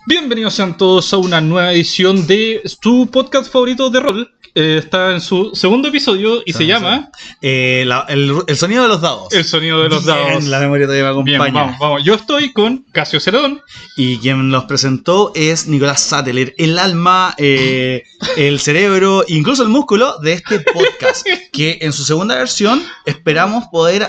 Bienvenidos sean todos a una nueva edición de tu podcast favorito de rol. Está en su segundo episodio y se llama... el sonido de los dados. El sonido de los dados. Bien, la memoria todavía me acompaña. Bien, vamos. Yo estoy con Casio Celedón. Y quien los presentó es Nicolás Sateller, el alma, el cerebro, incluso el músculo de este podcast. Que en su segunda versión esperamos poder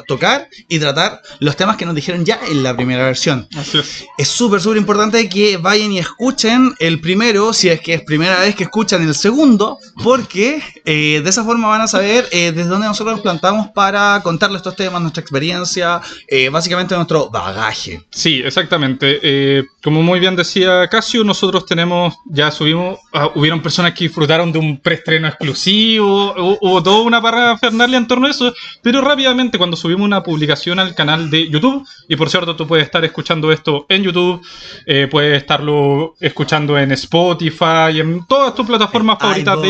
tocar y tratar los temas que nos dijeron ya en la primera versión. Así es. Es súper importante que vayan y escuchen el primero, si es que es primera vez que escuchan el segundo, porque de esa forma van a saber desde dónde nosotros nos plantamos para contarles estos temas, nuestra experiencia, básicamente nuestro bagaje. Sí, exactamente. Como muy bien decía Casio, nosotros hubieron personas que disfrutaron de un preestreno exclusivo, hubo toda una parafernalia en torno a eso, pero rápidamente cuando subimos una publicación al canal de YouTube, y por cierto tú puedes estar escuchando esto en YouTube, puedes estarlo escuchando en Spotify, en todas tus plataformas favoritas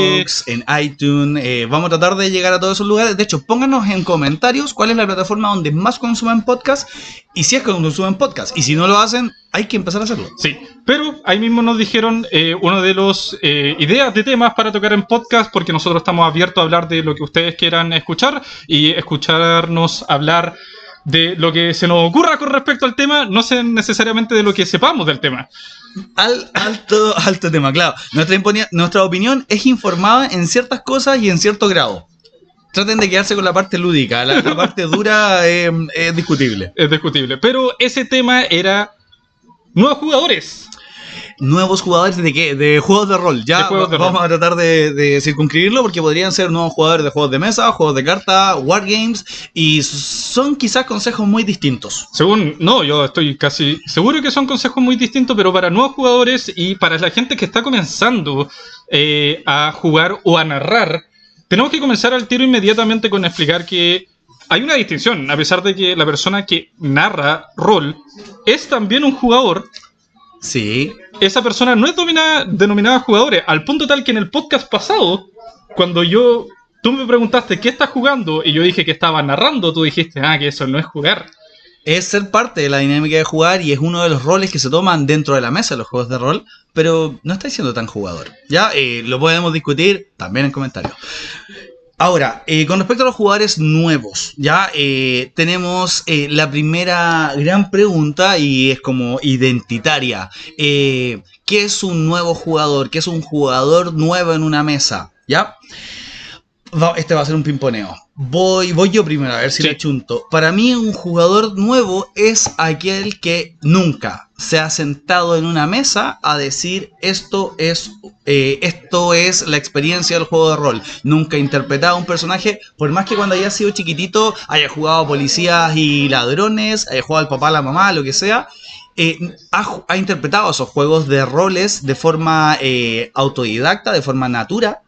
en iTunes, vamos a tratar de llegar a todos esos lugares. De hecho, pónganos en comentarios cuál es la plataforma donde más consumen podcast, y si es que consumen podcast, y si no lo hacen, hay que empezar a hacerlo. Sí, pero ahí mismo nos dijeron uno de los ideas de temas para tocar en podcast, porque nosotros estamos abiertos a hablar de lo que ustedes quieran escuchar y escucharnos hablar de lo que se nos ocurra con respecto al tema, no sé necesariamente de lo que sepamos del tema. Alto tema, claro. Nuestra opinión es informada en ciertas cosas y en cierto grado. Traten de quedarse con la parte lúdica, la parte dura es discutible. Es discutible, pero ese tema era nuevos jugadores. ¿Nuevos jugadores de qué? De juegos de rol. Ya vamos a tratar de circunscribirlo, porque podrían ser nuevos jugadores de juegos de mesa, juegos de carta, wargames, y son quizás consejos muy distintos. Yo estoy casi seguro que son consejos muy distintos, pero para nuevos jugadores y para la gente que está comenzando a jugar o a narrar, tenemos que comenzar al tiro inmediatamente con explicar que hay una distinción, a pesar de que la persona que narra rol es también un jugador. Sí. Esa persona no es denominada jugadores, al punto tal que en el podcast pasado, cuando tú me preguntaste qué estás jugando y yo dije que estaba narrando, tú dijiste, que eso no es jugar. Es ser parte de la dinámica de jugar y es uno de los roles que se toman dentro de la mesa de los juegos de rol, pero no estáis siendo tan jugador. Ya lo podemos discutir también en comentarios. Ahora, con respecto a los jugadores nuevos, ya tenemos la primera gran pregunta, y es como identitaria. ¿Qué es un nuevo jugador? ¿Qué es un jugador nuevo en una mesa? ¿Ya? Este va a ser un pimponeo. Voy yo primero, a ver si le chunto. Para mí, un jugador nuevo es aquel que nunca se ha sentado en una mesa a decir esto es la experiencia del juego de rol. Nunca ha interpretado a un personaje, por más que cuando haya sido chiquitito haya jugado a policías y ladrones, haya jugado al papá, a la mamá, lo que sea. Ha interpretado esos juegos de roles de forma autodidacta, de forma natura.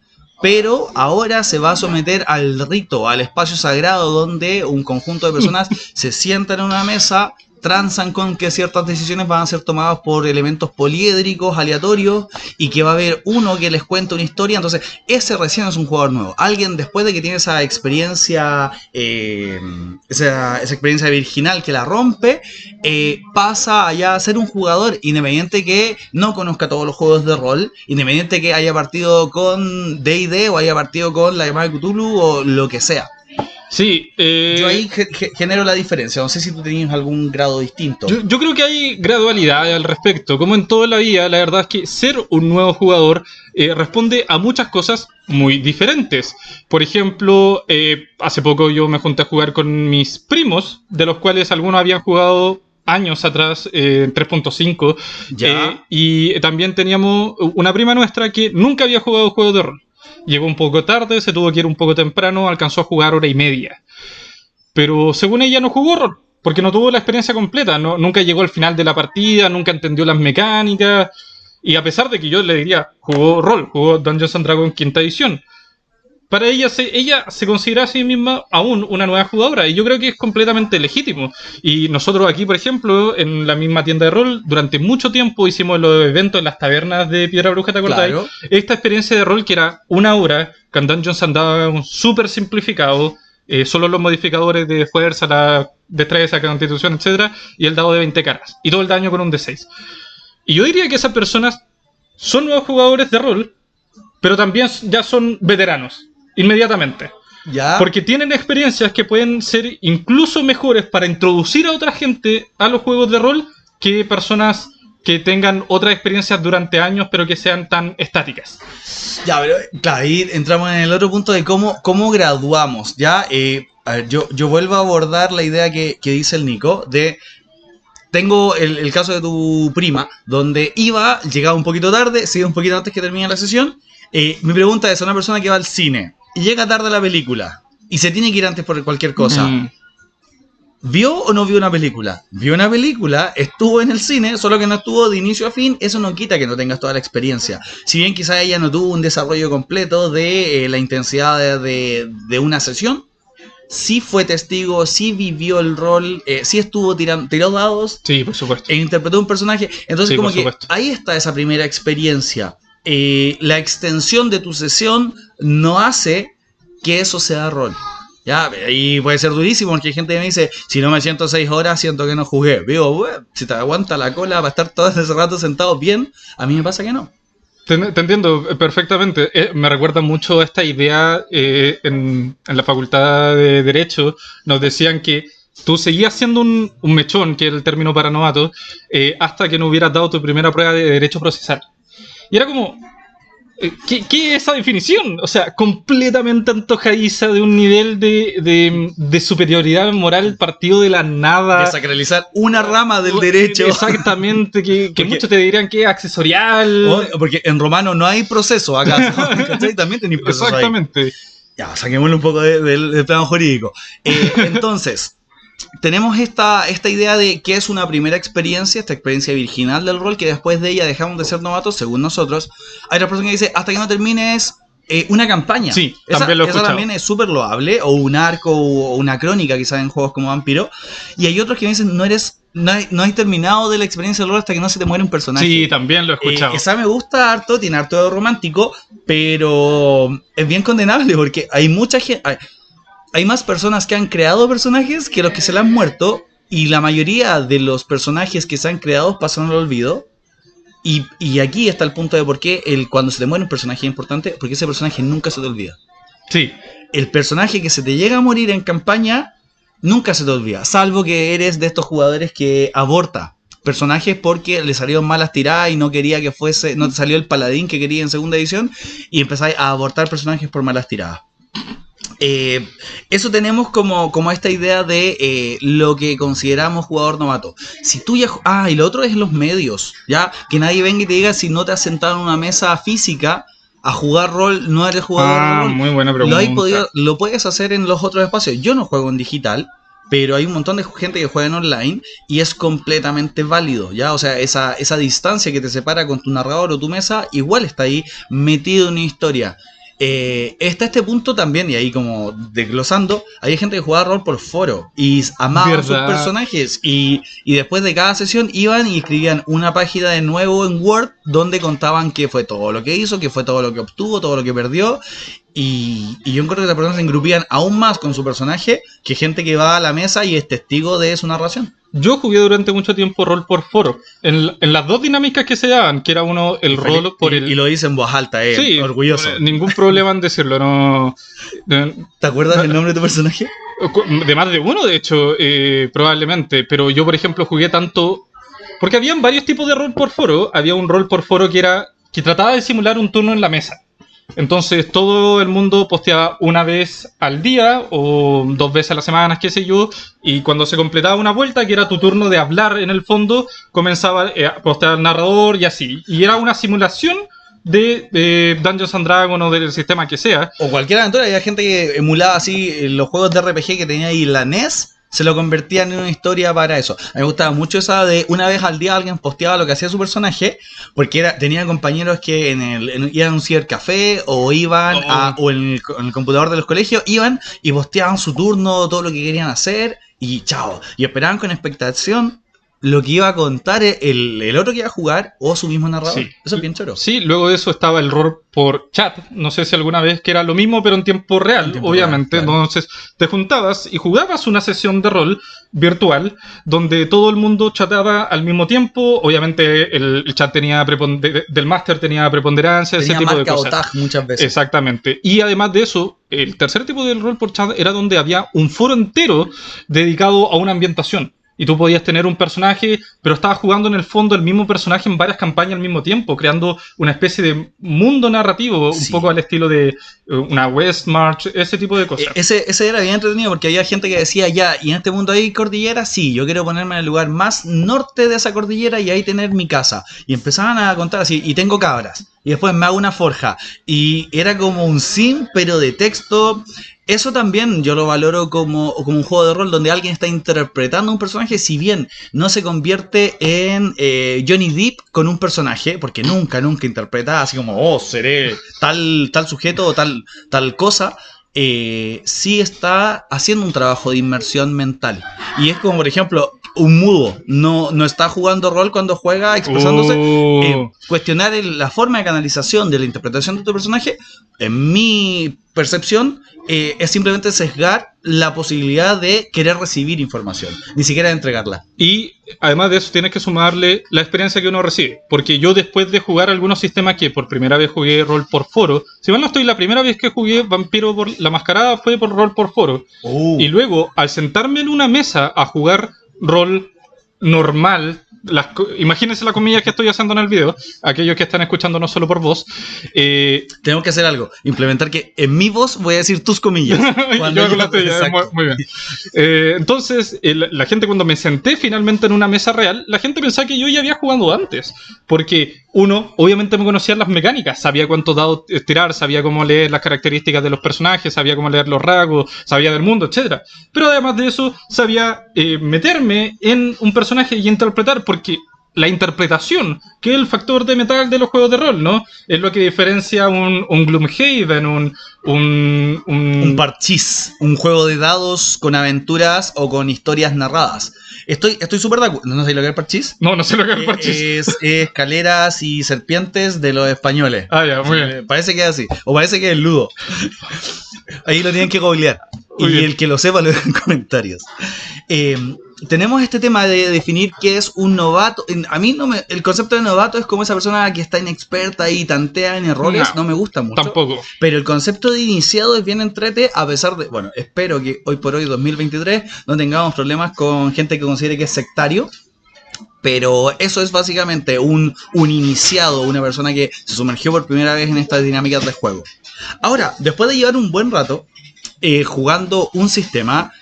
Pero ahora se va a someter al rito, al espacio sagrado, donde un conjunto de personas se sientan en una mesa, transan con que ciertas decisiones van a ser tomadas por elementos poliédricos, aleatorios, y que va a haber uno que les cuenta una historia. Entonces ese recién es un jugador nuevo. Alguien después de que tiene esa experiencia esa experiencia virginal que la rompe, pasa allá a ser un jugador, independiente que no conozca todos los juegos de rol, independiente que haya partido con D&D o haya partido con la llamada de Cthulhu o lo que sea. Sí, yo ahí genero la diferencia. No sé si tú tenías algún grado distinto. Yo creo que hay gradualidad al respecto. Como en toda la vida, la verdad es que ser un nuevo jugador responde a muchas cosas muy diferentes. Por ejemplo, hace poco yo me junté a jugar con mis primos, de los cuales algunos habían jugado años atrás, 3.5. Y también teníamos una prima nuestra que nunca había jugado juegos de rol. Llegó un poco tarde, se tuvo que ir un poco temprano, alcanzó a jugar 1:30. Pero según ella no jugó rol, porque no tuvo la experiencia completa, nunca llegó al final de la partida, nunca entendió las mecánicas. Y a pesar de que yo le diría, jugó rol, jugó Dungeons & Dragons 5ª edición, para ella se considera a sí misma aún una nueva jugadora, y yo creo que es completamente legítimo. Y nosotros aquí, por ejemplo, en la misma tienda de rol, durante mucho tiempo hicimos los eventos en las tabernas de Piedra Bruja, ¿te acordás? Claro. Esta experiencia de rol que era 1 hora, con Dungeons & Dragons súper simplificado, solo los modificadores de fuerza, la destreza, constitución, etcétera, y el dado de 20 caras, y todo el daño con un D6. Y yo diría que esas personas son nuevos jugadores de rol, pero también ya son veteranos, inmediatamente. ¿Ya? Porque tienen experiencias que pueden ser incluso mejores para introducir a otra gente a los juegos de rol que personas que tengan otras experiencias durante años, pero que sean tan estáticas. Ya, pero claro, ahí entramos en el otro punto de cómo graduamos. Ya, a ver, yo vuelvo a abordar la idea que dice el Nico de... Tengo el caso de tu prima, donde llegaba un poquito tarde, se iba un poquito antes que termine la sesión. Mi pregunta es, a una persona que va al cine y llega tarde a la película y se tiene que ir antes por cualquier cosa, ¿vio o no vio una película? Vio una película, estuvo en el cine, solo que no estuvo de inicio a fin. Eso no quita que no tengas toda la experiencia. Si bien quizá ella no tuvo un desarrollo completo de la intensidad de una sesión, sí fue testigo, sí vivió el rol, sí estuvo tiró dados. Sí, por supuesto. E interpretó un personaje. Entonces, Sí, como por que supuesto. ahí está esa primera experiencia. La extensión de tu sesión no hace que eso sea rol. Ya, y puede ser durísimo porque hay gente que me dice, si no me siento 6 horas, siento que no jugué. Digo, si te aguanta la cola para estar todo ese rato sentado bien, a mí me pasa que no. Te entiendo perfectamente. Me recuerda mucho a esta idea en la facultad de Derecho. Nos decían que tú seguías siendo un mechón, que es el término para novato, hasta que no hubieras dado tu primera prueba de derecho procesal. Y era como, ¿qué es esa definición? O sea, completamente antojadiza de un nivel de superioridad moral partido de la nada. Desacralizar una rama del derecho. Exactamente, que muchos te dirían que es accesorial. Porque en romano no hay proceso acá. ¿Cachai? También tenéis proceso. Exactamente. Ahí. Ya, saquémosle un poco del plano jurídico. Entonces, tenemos esta idea de que es una primera experiencia, esta experiencia virginal del rol, que después de ella dejamos de ser novatos, según nosotros. Hay otra persona que dice, hasta que no termines una campaña. Sí, también lo he escuchado. Eso también es súper loable, o un arco, o una crónica, quizás en juegos como Vampiro. Y hay otros que me dicen, no hay terminado de la experiencia del rol hasta que no se te muere un personaje. Sí, también lo he escuchado. Esa me gusta harto, tiene harto de romántico, pero es bien condenable porque hay mucha gente... Hay más personas que han creado personajes que los que se le han muerto, y la mayoría de los personajes que se han creado pasaron al olvido. Y aquí está el punto de por qué cuando se te muere un personaje importante, porque ese personaje nunca se te olvida. Sí. El personaje que se te llega a morir en campaña nunca se te olvida, salvo que eres de estos jugadores que aborta personajes porque le salieron malas tiradas y no quería que fuese, no te salió el paladín que quería en segunda edición, y empezáis a abortar personajes por malas tiradas. Eso tenemos como esta idea de lo que consideramos jugador novato. Si tú ya... y lo otro es los medios, ya, que nadie venga y te diga, si no te has sentado en una mesa física a jugar rol, no eres jugador de rol. Muy buena pregunta. Lo puedes hacer en los otros espacios. Yo no juego en digital, pero hay un montón de gente que juega en online y es completamente válido, ¿ya? O sea, esa distancia que te separa con tu narrador o tu mesa igual está ahí metido en una historia. Está este punto también, y ahí como desglosando, hay gente que jugaba rol por foro y amaban sus personajes, y después de cada sesión iban y escribían una página de nuevo en Word donde contaban qué fue todo lo que hizo, qué fue todo lo que obtuvo, todo lo que perdió. Y yo encuentro que las personas se engrupían aún más con su personaje que gente que va a la mesa y es testigo de su narración. Yo jugué durante mucho tiempo rol por foro. En las dos dinámicas que se daban, que era uno el rol por el... Y lo dice en voz alta, sí, orgulloso. Ningún problema en decirlo, no... ¿Te acuerdas del nombre de tu personaje? De más de uno, de hecho, probablemente. Pero yo, por ejemplo, jugué tanto... Porque habían varios tipos de rol por foro. Había un rol por foro que trataba de simular un turno en la mesa. Entonces todo el mundo posteaba una vez al día o 2 veces a la semana, qué sé yo, y cuando se completaba una vuelta, que era tu turno de hablar en el fondo, comenzaba a postear el narrador y así. Y era una simulación de Dungeons and Dragons o del sistema que sea. O cualquier aventura. Había gente que emulaba así los juegos de RPG que tenía ahí la NES, se lo convertían en una historia para eso. A mí me gustaba mucho esa de una vez al día alguien posteaba lo que hacía su personaje, porque tenía compañeros que iban a un cibercafé o iban o en el computador de los colegios, iban y posteaban su turno, todo lo que querían hacer, y chao. Y esperaban con expectación lo que iba a contar el otro que iba a jugar o su mismo narrador. Sí. Eso es bien choro. Sí, luego de eso estaba el rol por chat. No sé si alguna vez que era lo mismo, pero en tiempo real, obviamente. Real, claro. Entonces te juntabas y jugabas una sesión de rol virtual donde todo el mundo chateaba al mismo tiempo. Obviamente el chat del máster tenía preponderancia, Tenía ese tipo de marca o cosas. tag muchas veces. Exactamente. Y además de eso, el tercer tipo del rol por chat era donde había un foro entero dedicado a una ambientación. Y tú podías tener un personaje, pero estabas jugando en el fondo el mismo personaje en varias campañas al mismo tiempo, creando una especie de mundo narrativo, un poco al estilo de una Westmarch, ese tipo de cosas. Ese era bien entretenido porque había gente que decía, ya, ¿y en este mundo hay cordillera? Sí, yo quiero ponerme en el lugar más norte de esa cordillera y ahí tener mi casa. Y empezaban a contar así, y tengo cabras. Y después me hago una forja. Y era como un sim, pero de texto. Eso también yo lo valoro como un juego de rol donde alguien está interpretando un personaje, si bien no se convierte en Johnny Depp con un personaje, porque nunca interpreta así como, oh, seré tal sujeto o tal cosa. Sí está haciendo un trabajo de inmersión mental. Y es como, por ejemplo, un mudo no está jugando rol cuando juega expresándose. Cuestionar la forma de canalización de la interpretación de tu personaje, en mi percepción, es simplemente sesgar la posibilidad de querer recibir información, ni siquiera de entregarla. Y además de eso tienes que sumarle la experiencia que uno recibe, porque yo después de jugar algunos sistemas que por primera vez jugué rol por foro, si mal no estoy, la primera vez que jugué Vampiro por la Mascarada fue por rol por foro, y luego al sentarme en una mesa a jugar rol normal, imagínense la comillas que estoy haciendo en el video, aquellos que están escuchando no solo por voz, tenemos que hacer algo, implementar que en mi voz voy a decir tus comillas. Yo hago la tuya, muy bien. Entonces, la gente, cuando me senté finalmente en una mesa real, la gente pensaba que yo ya había jugado antes, porque uno, obviamente me conocía las mecánicas, sabía cuánto dado tirar, sabía cómo leer las características de los personajes, sabía cómo leer los rasgos, sabía del mundo, etc. Pero además de eso, sabía meterme en un personaje y interpretar, porque la interpretación, que es el factor de metal de los juegos de rol, ¿no? Es lo que diferencia un Gloomhaven, un Parchís, un juego de dados con aventuras o con historias narradas. Estoy súper de acuerdo. ¿No sé lo que es Parchís? No sé lo que es Parchís. Es escaleras y serpientes de los españoles. Ah, ya, muy bien. Parece que es así. O parece que es Ludo. Ahí lo tienen que googlear. Muy y bien. el que lo sepa lo deja en comentarios. Tenemos este tema de definir qué es un novato. A mí el concepto de novato es como esa persona que está inexperta y tantea en errores. No me gusta mucho. Tampoco. Pero el concepto de iniciado es bien entrete, a pesar de... Bueno, espero que hoy por hoy, 2023, no tengamos problemas con gente que considere que es sectario. Pero eso es básicamente un iniciado, una persona que se sumergió por primera vez en estas dinámicas de juego. Ahora, después de llevar un buen rato jugando un sistema,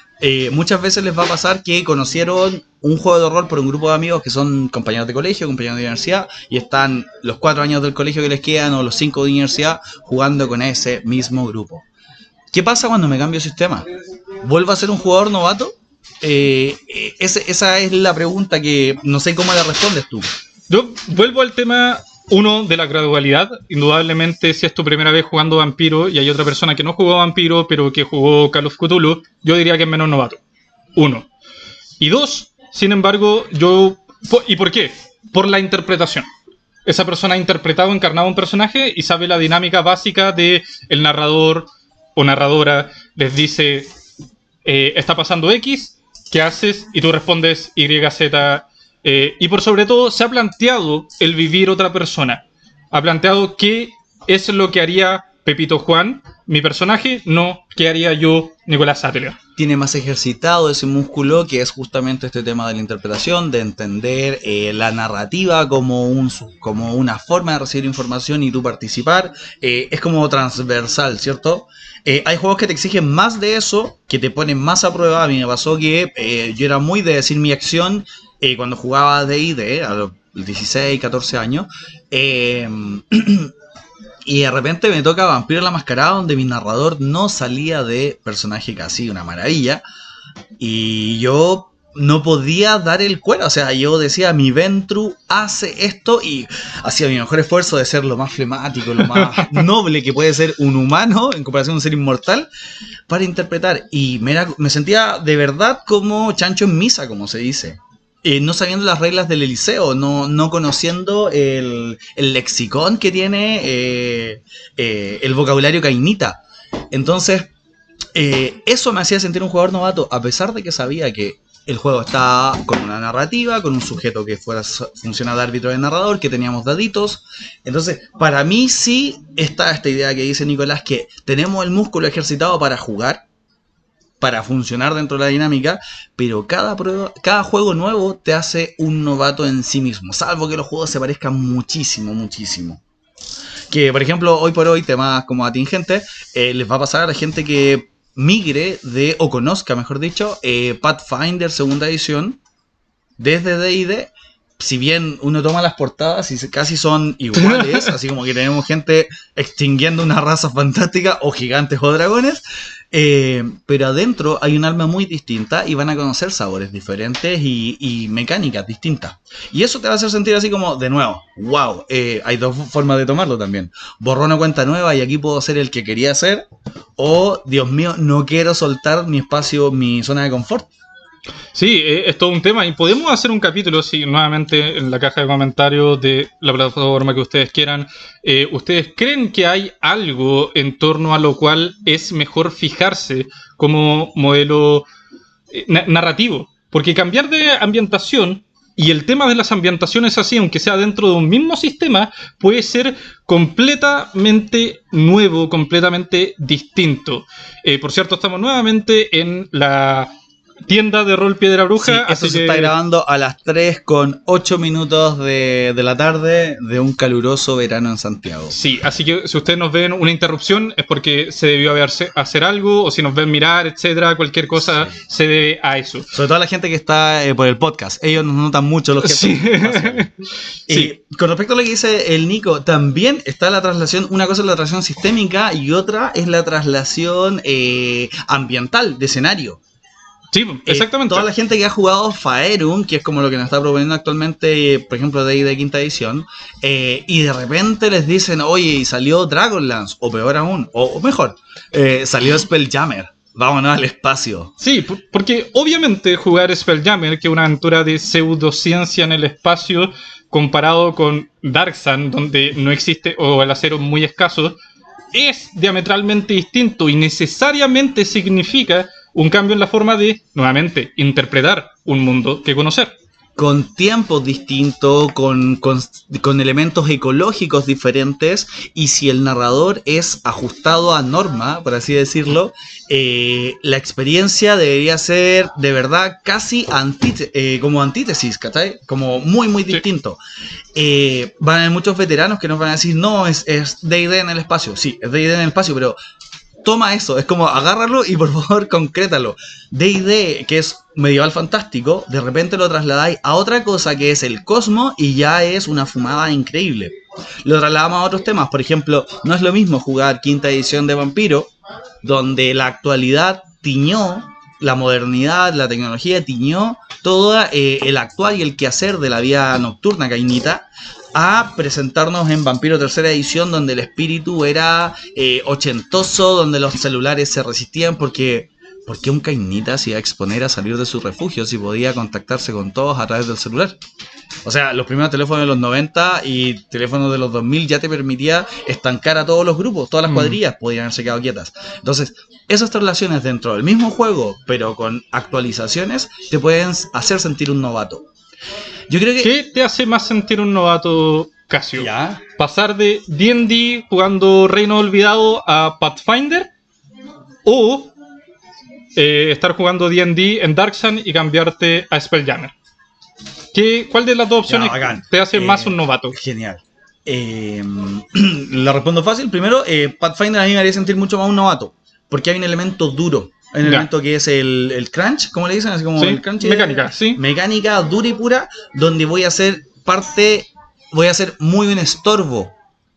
muchas veces les va a pasar que conocieron un juego de rol por un grupo de amigos que son compañeros de colegio, compañeros de universidad, y están los 4 años del colegio que les quedan o los 5 de universidad jugando con ese mismo grupo. ¿Qué pasa cuando me cambio de sistema? ¿Vuelvo a ser un jugador novato? Esa es la pregunta que no sé cómo la respondes tú. Yo vuelvo al tema, uno, de la gradualidad. Indudablemente, si es tu primera vez jugando Vampiro y hay otra persona que no jugó Vampiro pero que jugó Call of Cthulhu, yo diría que es menos novato. Uno. Y dos, sin embargo, ¿y por qué? Por la interpretación. Esa persona ha interpretado, encarnado un personaje y sabe la dinámica básica de el narrador o narradora. Les dice, está pasando X, ¿qué haces? Y tú respondes Y, Z. Y por sobre todo se ha planteado el vivir otra persona. Ha planteado qué es lo que haría Pepito Juan, mi personaje, no qué haría yo, Nicolás Sattler. Tiene más ejercitado ese músculo, que es justamente este tema de la interpretación, de entender la narrativa como una forma de recibir información y tú participar. Es como transversal, ¿cierto? Hay juegos que te exigen más de eso, que te ponen más a prueba. A mí me pasó que yo era muy de decir mi acción cuando jugaba D&D a los 16, 14 años. Y de repente me toca Vampiro la Mascarada, donde mi narrador no salía de personaje casi una maravilla. Y yo no podía dar el cuero. O sea, yo decía, mi Ventru hace esto, y hacía mi mejor esfuerzo de ser lo más flemático, lo más noble que puede ser un humano en comparación a un ser inmortal, para interpretar. Y me sentía de verdad como chancho en misa, como se dice. no sabiendo las reglas del Eliseo, no conociendo el lexicón que tiene el vocabulario cainita. Entonces, eso me hacía sentir un jugador novato, a pesar de que sabía que el juego estaba con una narrativa, con un sujeto que funciona de árbitro de narrador, que teníamos daditos. Entonces, para mí sí está esta idea que dice Nicolás, que tenemos el músculo ejercitado para jugar, para funcionar dentro de la dinámica, pero cada juego nuevo te hace un novato en sí mismo, salvo que los juegos se parezcan muchísimo. Que, por ejemplo, hoy por hoy, temas como atingentes, les va a pasar a la gente que migre o conozca, mejor dicho, Pathfinder segunda edición desde D&D. Si bien uno toma las portadas y casi son iguales, así como que tenemos gente extinguiendo una raza fantástica, o gigantes o dragones, pero adentro hay un alma muy distinta y van a conocer sabores diferentes y mecánicas distintas. Y eso te va a hacer sentir así como, de nuevo, wow, hay dos formas de tomarlo también. Borrón o cuenta nueva, y aquí puedo ser el que quería ser, o, Dios mío, no quiero soltar mi espacio, mi zona de confort. Sí, es todo un tema, y podemos hacer un capítulo, si nuevamente en la caja de comentarios de la plataforma que ustedes quieran, ¿ustedes creen que hay algo en torno a lo cual es mejor fijarse como modelo narrativo? Porque cambiar de ambientación, y el tema de las ambientaciones así, aunque sea dentro de un mismo sistema, puede ser completamente nuevo, completamente distinto. Por cierto, estamos nuevamente en la tienda de rol Piedra Bruja. Sí, esto se está grabando a las 3:08 de la tarde de un caluroso verano en Santiago. Sí, así que si ustedes nos ven una interrupción es porque se debió hacer algo, o si nos ven mirar, etcétera, cualquier cosa se debe a eso. Sobre todo la gente que está por el podcast, ellos nos notan mucho los que sí. Sí. Con respecto a lo que dice el Nico, también está la traslación. Una cosa es la traslación sistémica y otra es la traslación ambiental, de escenario. Sí, exactamente. Toda la gente que ha jugado Faerun, que es como lo que nos está proponiendo actualmente, por ejemplo, de quinta edición, y de repente les dicen, oye, y salió Dragonlance, o peor aún, o mejor, salió Spelljammer, vámonos al espacio. Sí, porque obviamente jugar Spelljammer, que es una aventura de pseudociencia en el espacio, comparado con Dark Sun, donde no existe, o el acero muy escaso, es diametralmente distinto y necesariamente significa un cambio en la forma de, nuevamente, interpretar un mundo que conocer. Con tiempos distintos, con elementos ecológicos diferentes, y si el narrador es ajustado a norma, por así decirlo, la experiencia debería ser de verdad casi como antítesis, ¿cachai? Como muy distinto. Van a haber muchos veteranos que nos van a decir, no, es D&D en el espacio. Sí, es D&D en el espacio, pero toma eso, es como agárralo y por favor concrétalo. D&D, que es medieval fantástico, de repente lo trasladáis a otra cosa que es el cosmos y ya es una fumada increíble. Lo trasladamos a otros temas, por ejemplo, no es lo mismo jugar quinta edición de Vampiro, donde la actualidad tiñó, la modernidad, la tecnología tiñó todo el actual y el quehacer de la vida nocturna cainita, a presentarnos en Vampiro tercera edición, donde el espíritu era ochentoso, donde los celulares se resistían, porque un cainita se iba a exponer a salir de su refugio si podía contactarse con todos a través del celular. O sea, los primeros teléfonos de los 90 y teléfonos de los 2000 ya te permitía estancar a todos los grupos, todas las cuadrillas podían haberse quedado quietas. Entonces, esas traslaciones dentro del mismo juego, pero con actualizaciones, te pueden hacer sentir un novato. Yo creo que... ¿Qué te hace más sentir un novato, Casio? ¿Ya? ¿Pasar de D&D jugando Reino Olvidado a Pathfinder? ¿O estar jugando D&D en Dark Sun y cambiarte a Spelljammer? ¿Cuál de las dos opciones te hace más un novato? Genial. La respondo fácil. Primero, Pathfinder a mí me haría sentir mucho más un novato, porque hay un elemento duro. Hay un elemento que es el crunch, ¿cómo le dicen? Así como sí, el crunch. Mecánica, sí. Mecánica dura y pura, donde voy a ser muy un estorbo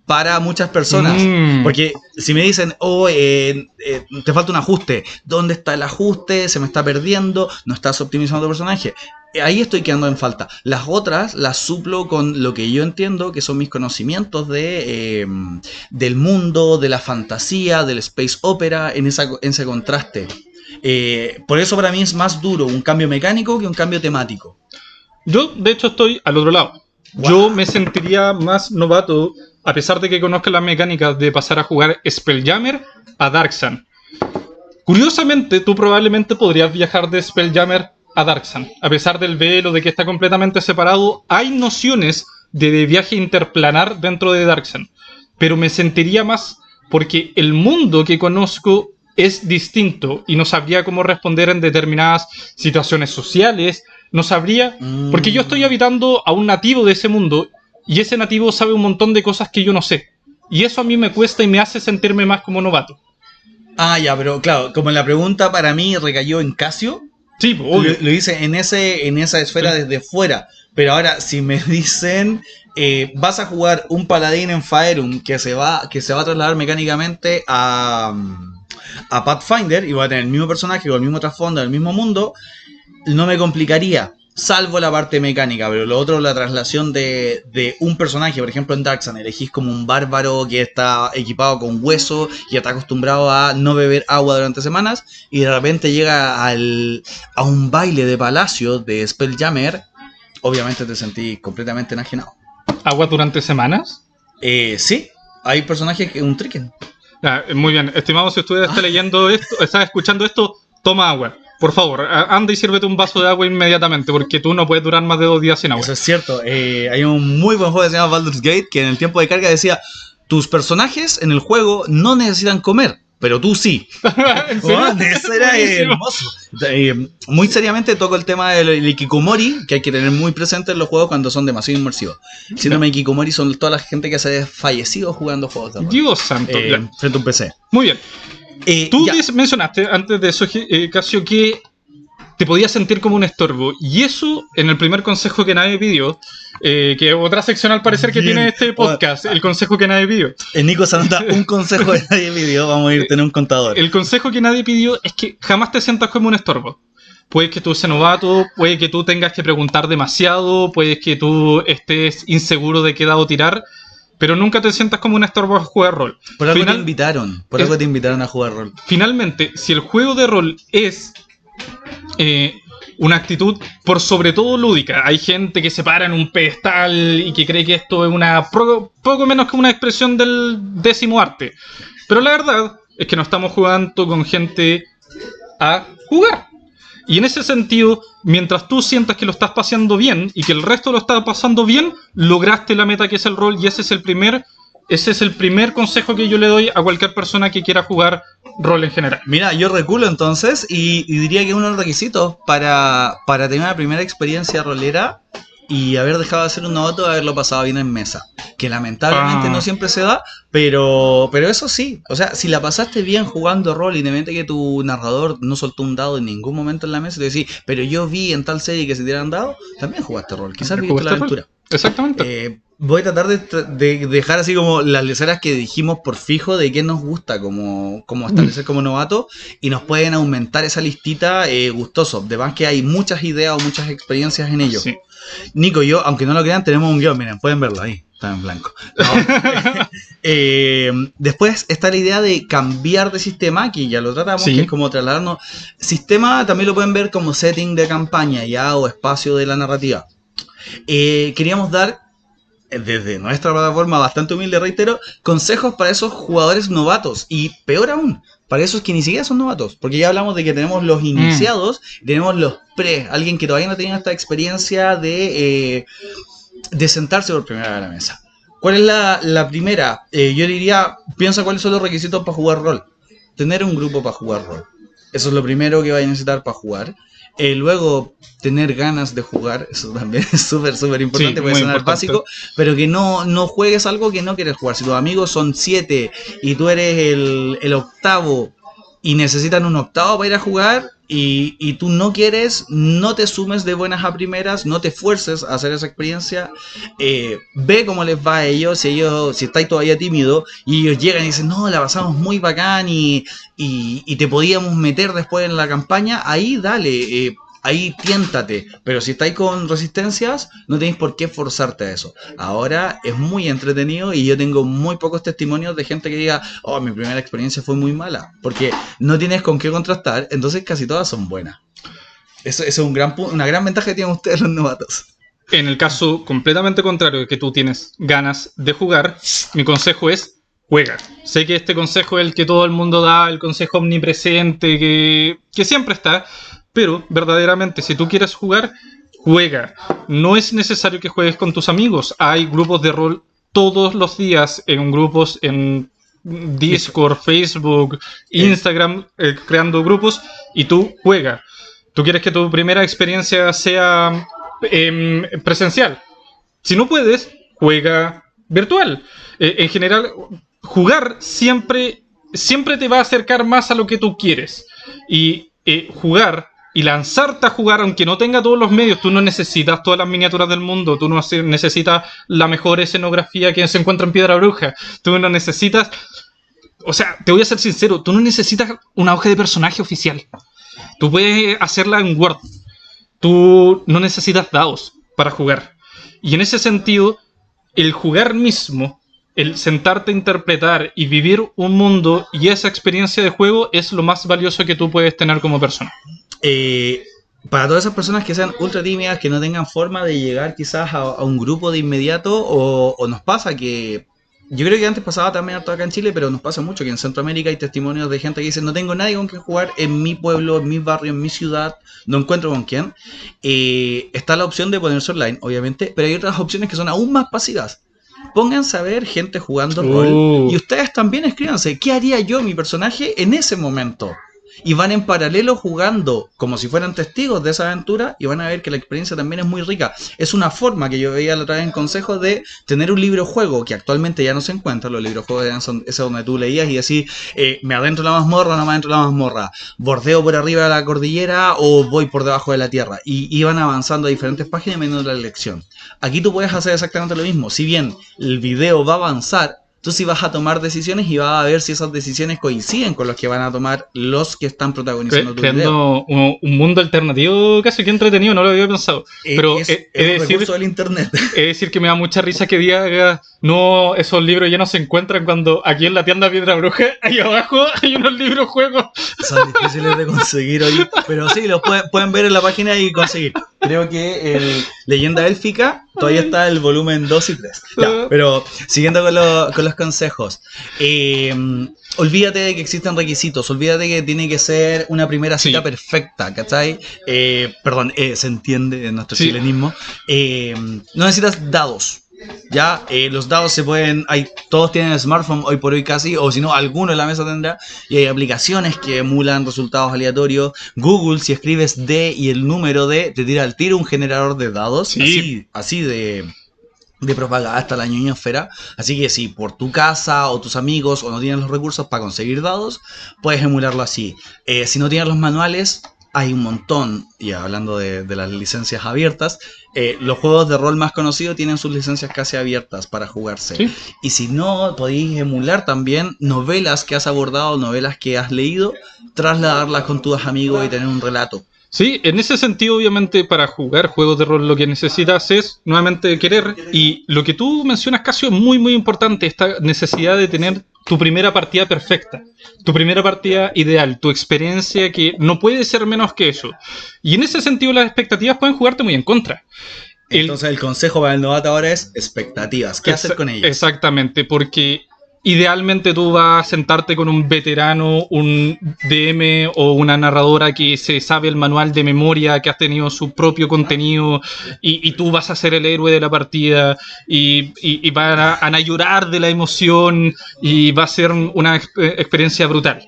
para muchas personas. Porque si me dicen, te falta un ajuste, ¿dónde está el ajuste? Se me está perdiendo, no estás optimizando tu personaje. Ahí estoy quedando en falta. Las otras las suplo con lo que yo entiendo que son mis conocimientos del mundo, de la fantasía, del space opera, en ese contraste. Por eso para mí es más duro un cambio mecánico que un cambio temático. Yo, de hecho, estoy al otro lado. Wow. Yo me sentiría más novato, a pesar de que conozca las mecánicas de pasar a jugar Spelljammer a Dark Sun. Curiosamente, tú probablemente podrías viajar de Spelljammer a Dark Sun. A pesar del velo, de que está completamente separado, hay nociones de viaje interplanar dentro de Dark Sun. Pero me sentiría más porque el mundo que conozco es distinto y no sabría cómo responder en determinadas situaciones sociales. No sabría, porque yo estoy habitando a un nativo de ese mundo y ese nativo sabe un montón de cosas que yo no sé. Y eso a mí me cuesta y me hace sentirme más como novato. Ah, ya, pero claro, como la pregunta para mí recayó en Casio, Sí, obvio. lo hice en esa esfera Sí. desde fuera. Pero ahora, si me dicen, vas a jugar un paladín en Faerun que se va a trasladar mecánicamente a Pathfinder y va a tener el mismo personaje, con el mismo trasfondo, el mismo mundo, no me complicaría. Salvo la parte mecánica, pero lo otro, la traslación de un personaje, por ejemplo en Dark Sun, elegís como un bárbaro que está equipado con hueso y está acostumbrado a no beber agua durante semanas, y de repente llega a un baile de palacio de Spelljammer, obviamente te sentís completamente enajenado. ¿Agua durante semanas? Sí, hay personajes que un tricken. Muy bien, estimado, si usted está leyendo esto, está escuchando esto, toma agua. Por favor, anda y sírvete un vaso de agua inmediatamente, porque tú no puedes durar más de 2 días sin agua. Eso es cierto. Hay un muy buen juego que se llama Baldur's Gate, que en el tiempo de carga decía: tus personajes en el juego no necesitan comer, pero tú sí. ¿En serio? Oh, eso era Buenísimo. hermoso. Muy seriamente toco el tema del Hikikomori, que hay que tener muy presente en los juegos cuando son demasiado inmersivos. Síndrome de Hikikomori son toda la gente que se ha fallecido jugando juegos de rol. Dios santo. Ya. Frente a un PC. Muy bien. Tú Ya. mencionaste antes de eso, Casio, que te podías sentir como un estorbo. Y eso, en el primer consejo que nadie pidió, que otra sección al parecer que Bien. tiene este podcast, el consejo que nadie pidió. Nico se anota un consejo de nadie pidió, vamos a ir a tener un contador. El consejo que nadie pidió es que jamás te sientas como un estorbo. Puede que tú seas novato, puede que tú tengas que preguntar demasiado, puede que tú estés inseguro de qué dado tirar, pero nunca te sientas como un estorbo a jugar rol. Por algo te invitaron, algo te invitaron a jugar rol. Finalmente, si el juego de rol es una actitud por sobre todo lúdica, hay gente que se para en un pedestal y que cree que esto es poco menos que una expresión del 10º arte, pero la verdad es que no estamos jugando con gente a jugar. Y en ese sentido, mientras tú sientas que lo estás pasando bien y que el resto lo está pasando bien, lograste la meta que es el rol, y ese es el primer consejo que yo le doy a cualquier persona que quiera jugar rol en general. Mira, yo reculo entonces y diría que es uno de los requisitos para tener una primera experiencia rolera y haber dejado de ser un novato, haberlo pasado bien en mesa. Que lamentablemente no siempre se da, pero eso sí. O sea, si la pasaste bien jugando rol, independientemente que tu narrador no soltó un dado en ningún momento en la mesa, y te decís, pero yo vi en tal serie que se tiran dados, también jugaste rol. Quizás viviste la aventura. Exactamente. Voy a tratar de dejar así como las leceras que dijimos por fijo de qué nos gusta como establecer como novato, y nos pueden aumentar esa listita gustoso. De más que hay muchas ideas o muchas experiencias en ello. Sí. Nico y yo, aunque no lo crean, tenemos un guión, miren, pueden verlo ahí, está en blanco. No. Después está la idea de cambiar de sistema, que ya lo tratamos, Sí. que es como trasladarnos. Sistema también lo pueden ver como setting de campaña ya, o espacio de la narrativa. Queríamos dar, desde nuestra plataforma bastante humilde, reitero, consejos para esos jugadores novatos, y peor aún, para esos que ni siquiera son novatos, porque ya hablamos de que tenemos los iniciados, tenemos los pre, alguien que todavía no tiene esta experiencia de sentarse por primera vez a la mesa. ¿Cuál es la primera? Yo diría, piensa cuáles son los requisitos para jugar rol. Tener un grupo para jugar rol. Eso es lo primero que vais a necesitar para jugar. Luego, tener ganas de jugar. Eso también es súper importante. Sí, puede muy sonar importante. básico, pero que no juegues algo que no quieres jugar. Si tus amigos son 7 y tú eres el octavo y necesitan un octavo para ir a jugar, y tú no quieres, no te sumes de buenas a primeras, no te fuerces a hacer esa experiencia. Ve cómo les va a ellos, si estáis todavía tímido y ellos llegan y dicen, no, la pasamos muy bacán y te podíamos meter después en la campaña, ahí dale, ahí tiéntate. Pero si estáis con resistencias, no tenéis por qué forzarte a eso. Ahora es muy entretenido y yo tengo muy pocos testimonios de gente que diga, oh, mi primera experiencia fue muy mala, porque no tienes con qué contrastar, entonces casi todas son buenas. Eso es una gran ventaja que tienen ustedes los novatos. En el caso completamente contrario, de que tú tienes ganas de jugar, mi consejo es juega. Sé que este consejo es el que todo el mundo da, el consejo omnipresente, que siempre está, pero verdaderamente si tú quieres jugar, juega. No es necesario que juegues con tus amigos. Hay grupos de rol todos los días, en grupos en Discord, Facebook, Instagram, creando grupos, y tú juega. Tú quieres que tu primera experiencia sea presencial. Si no puedes, juega virtual. En general, jugar siempre te va a acercar más a lo que tú quieres. Y jugar y lanzarte a jugar, aunque no tenga todos los medios, tú no necesitas todas las miniaturas del mundo, tú no necesitas la mejor escenografía que se encuentra en Piedra Bruja, tú no necesitas... O sea, te voy a ser sincero, tú no necesitas una hoja de personaje oficial. Tú puedes hacerla en Word. Tú no necesitas dados para jugar. Y en ese sentido, el jugar mismo, el sentarte a interpretar y vivir un mundo y esa experiencia de juego es lo más valioso que tú puedes tener como persona. Para todas esas personas que sean ultra tímidas, que no tengan forma de llegar quizás a un grupo de inmediato, o nos pasa que... Yo creo que antes pasaba también harto acá en Chile, pero nos pasa mucho que en Centroamérica hay testimonios de gente que dice: no tengo nadie con quien jugar en mi pueblo, en mi barrio, en mi ciudad, no encuentro con quién. Está la opción de ponerse online, obviamente, pero hay otras opciones que son aún más pasivas. Pónganse a ver gente jugando rol y ustedes también escríbanse: ¿qué haría yo, mi personaje, en ese momento? Y van en paralelo jugando como si fueran testigos de esa aventura y van a ver que la experiencia también es muy rica. Es una forma que yo veía la otra vez en consejos de tener un libro juego que actualmente ya no se encuentra. Los libros juegos son esos donde tú leías y decís: me adentro la mazmorra o no me adentro la mazmorra, bordeo por arriba de la cordillera o voy por debajo de la tierra, y iban avanzando a diferentes páginas menos la elección. Aquí tú puedes hacer exactamente lo mismo. Si bien el video va a avanzar, tú sí vas a tomar decisiones y vas a ver si esas decisiones coinciden con los que van a tomar los que están protagonizando tu video. Un mundo alternativo casi que entretenido, no lo había pensado. Pero es un recurso del internet. Es decir, que me da mucha risa que diga: no, esos libros ya no se encuentran, cuando aquí en la tienda Piedra Bruja, ahí abajo, hay unos libros juegos. Son difíciles de conseguir hoy, pero sí, los pueden ver en la página y conseguir. Creo que el Leyenda Élfica todavía está el volumen 2 y 3. Ya, pero siguiendo con los consejos. Olvídate de que existen requisitos, olvídate que tiene que ser una primera cita perfecta, ¿cachai? Perdón, se entiende en nuestro chilenismo. No necesitas dados. Ya, los dados se pueden, todos tienen smartphone hoy por hoy casi, o si no, alguno en la mesa tendrá, y hay aplicaciones que emulan resultados aleatorios. Google, si escribes D y el número D, te tira al tiro un generador de dados, así de propagada hasta la ñoñosfera. Así que si por tu casa o tus amigos o no tienes los recursos para conseguir dados, puedes emularlo así. Si no tienes los manuales, hay un montón, y hablando de las licencias abiertas, los juegos de rol más conocidos tienen sus licencias casi abiertas para jugarse. ¿Sí? Y si no, podéis emular también novelas que has abordado, novelas que has leído, trasladarlas con tus amigos y tener un relato. Sí, en ese sentido, obviamente, para jugar juegos de rol lo que necesitas es, nuevamente, querer. Y lo que tú mencionas, Casio, es muy, muy importante, esta necesidad de tener tu primera partida perfecta, tu primera partida ideal, tu experiencia que no puede ser menos que eso. Y en ese sentido las expectativas pueden jugarte muy en contra. Entonces el consejo para el novato ahora es expectativas. ¿Qué hacer con ellas? Exactamente, porque idealmente tú vas a sentarte con un veterano, un DM o una narradora que se sabe el manual de memoria, que has tenido su propio contenido, y tú vas a ser el héroe de la partida y van a llorar de la emoción y va a ser una experiencia brutal.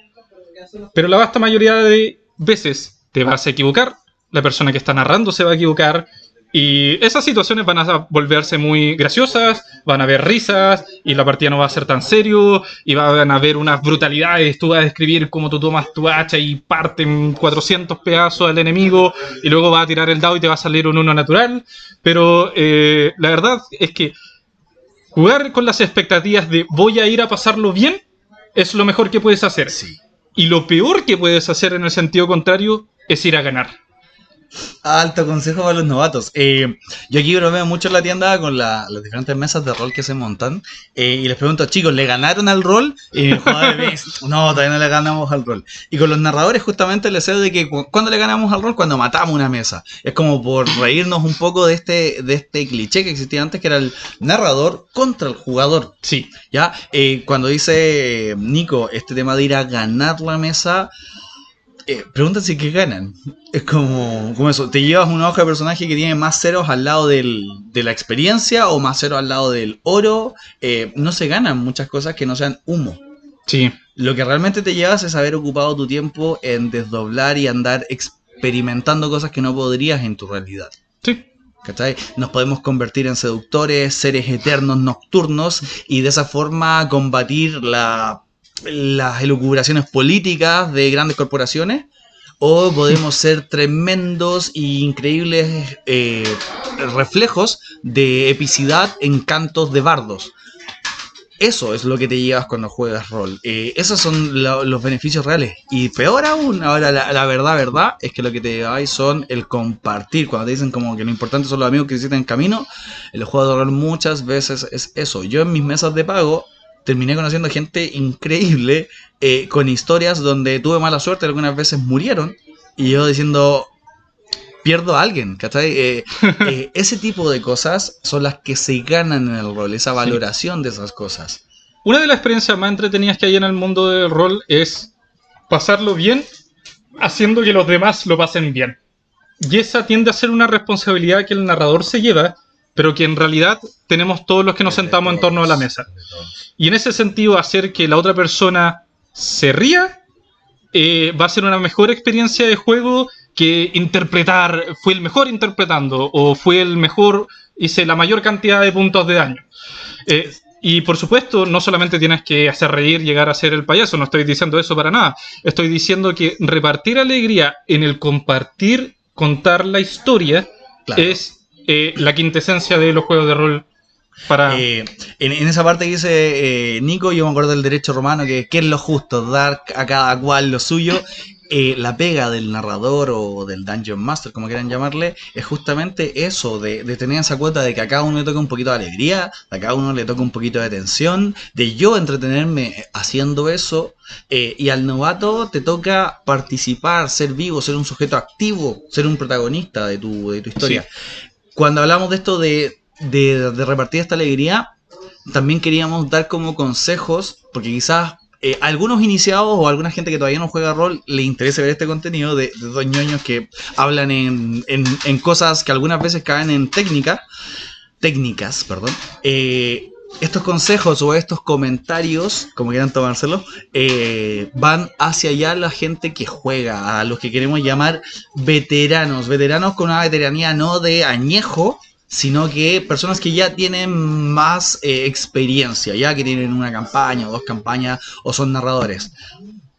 Pero la vasta mayoría de veces te vas a equivocar, la persona que está narrando se va a equivocar, y esas situaciones van a volverse muy graciosas, van a haber risas, y la partida no va a ser tan serio, y van a haber unas brutalidades. Tú vas a describir cómo tú tomas tu hacha y parten 400 pedazos al enemigo, y luego vas a tirar el dado y te va a salir un 1 natural. Pero la verdad es que jugar con las expectativas de voy a ir a pasarlo bien es lo mejor que puedes hacer. Sí. Y lo peor que puedes hacer en el sentido contrario es ir a ganar. Alto consejo para los novatos. Yo aquí bromeo mucho en la tienda con las diferentes mesas de rol que se montan. Y les pregunto, chicos, ¿le ganaron al rol? Y mi jugador me dice, no, todavía no le ganamos al rol. Y con los narradores justamente les sé de que ¿cuándo le ganamos al rol? Cuando matamos una mesa. Es como por reírnos un poco de este cliché que existía antes, que era el narrador contra el jugador. Sí. ¿Ya? Cuando dice Nico este tema de ir a ganar la mesa... pregúntate qué ganan. Es como eso. Te llevas una hoja de personaje que tiene más ceros al lado de la experiencia o más ceros al lado del oro. No se ganan muchas cosas que no sean humo. Sí. Lo que realmente te llevas es haber ocupado tu tiempo en desdoblar y andar experimentando cosas que no podrías en tu realidad. Sí. ¿Cachai? Nos podemos convertir en seductores, seres eternos nocturnos y de esa forma combatir las elucubraciones políticas de grandes corporaciones, o podemos ser tremendos e increíbles reflejos de epicidad en cantos de bardos. Eso es lo que te llevas cuando juegas rol. Esos son los beneficios reales. Y peor aún, ahora la verdad es que lo que te lleváis son el compartir. Cuando te dicen como que lo importante son los amigos que hiciste en camino, en los juegos de rol muchas veces es eso. Yo en mis mesas de pago terminé conociendo gente increíble, con historias donde tuve mala suerte, algunas veces murieron, y yo diciendo, pierdo a alguien, ¿cachai? Ese tipo de cosas son las que se ganan en el rol, esa valoración de esas cosas. Una de las experiencias más entretenidas que hay en el mundo del rol es pasarlo bien haciendo que los demás lo pasen bien. Y esa tiende a ser una responsabilidad que el narrador se lleva, pero que en realidad tenemos todos los que nos sentamos en torno a la mesa. Y en ese sentido, hacer que la otra persona se ría va a ser una mejor experiencia de juego que interpretar, fue el mejor interpretando, o fue el mejor, hice la mayor cantidad de puntos de daño. Y por supuesto, no solamente tienes que hacer reír, llegar a ser el payaso, no estoy diciendo eso para nada. Estoy diciendo que repartir alegría en el compartir, contar la historia, claro, es la quintesencia de los juegos de rol. En esa parte que dice Nico, yo me acuerdo del derecho romano, que es lo justo, dar a cada cual lo suyo. La pega del narrador o del Dungeon Master, como quieran llamarle, es justamente eso, de tener esa cuota de que a cada uno le toca un poquito de alegría, a cada uno le toca un poquito de tensión, de yo entretenerme haciendo eso, y al novato te toca participar, ser vivo, ser un sujeto activo, ser un protagonista de tu historia. Sí. Cuando hablamos de esto de repartir esta alegría, también queríamos dar como consejos, porque quizás algunos iniciados o alguna gente que todavía no juega rol le interesa ver este contenido de dos ñoños que hablan en cosas que algunas veces caen en técnicas, perdón. Estos consejos o estos comentarios, como quieran tomárselo, van hacia allá la gente que juega, a los que queremos llamar veteranos con una veteranía no de añejo, sino que personas que ya tienen más experiencia, ya que tienen una campaña o dos campañas o son narradores.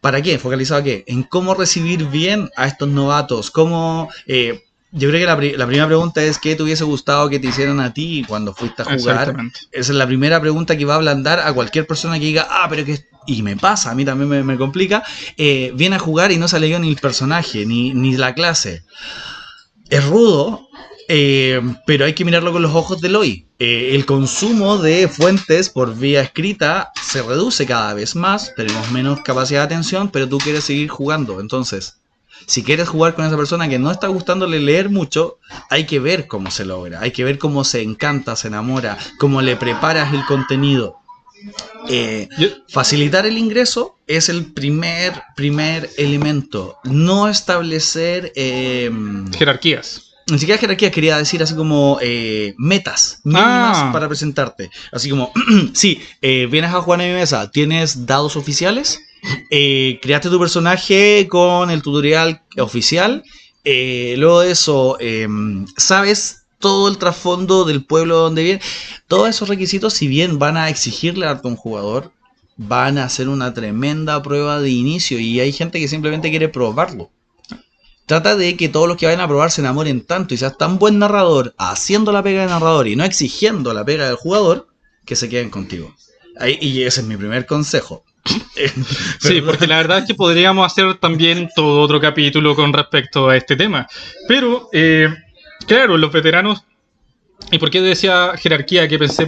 ¿Para qué? ¿Focalizado a qué? En cómo recibir bien a estos novatos, cómo... yo creo que la primera pregunta es ¿qué te hubiese gustado que te hicieran a ti cuando fuiste a jugar? Esa es la primera pregunta que va a ablandar a cualquier persona que diga, pero que... Y me pasa, a mí también me complica, viene a jugar y no se ha leído ni el personaje, ni la clase. Es rudo, pero hay que mirarlo con los ojos del hoy. El consumo de fuentes por vía escrita se reduce cada vez más, tenemos menos capacidad de atención, pero tú quieres seguir jugando. Entonces, si quieres jugar con esa persona que no está gustándole leer mucho, hay que ver cómo se logra, hay que ver cómo se encanta, se enamora, cómo le preparas el contenido. Facilitar el ingreso es el primer elemento. No establecer jerarquías. Ni siquiera jerarquías, quería decir así como metas mínimas para presentarte. Así como, sí, vienes a jugar en mi mesa, tienes dados oficiales, creaste tu personaje con el tutorial oficial, luego de eso, sabes todo el trasfondo del pueblo donde viene. Todos esos requisitos, si bien van a exigirle a un jugador, van a hacer una tremenda prueba de inicio, y hay gente que simplemente quiere probarlo. Trata de que todos los que vayan a probar se enamoren tanto y seas tan buen narrador, haciendo la pega del narrador y no exigiendo la pega del jugador, que se queden contigo. Y ese es mi primer consejo. Sí, porque la verdad es que podríamos hacer también todo otro capítulo con respecto a este tema. Pero, claro, los veteranos. ¿Y por qué decía jerarquía que pensé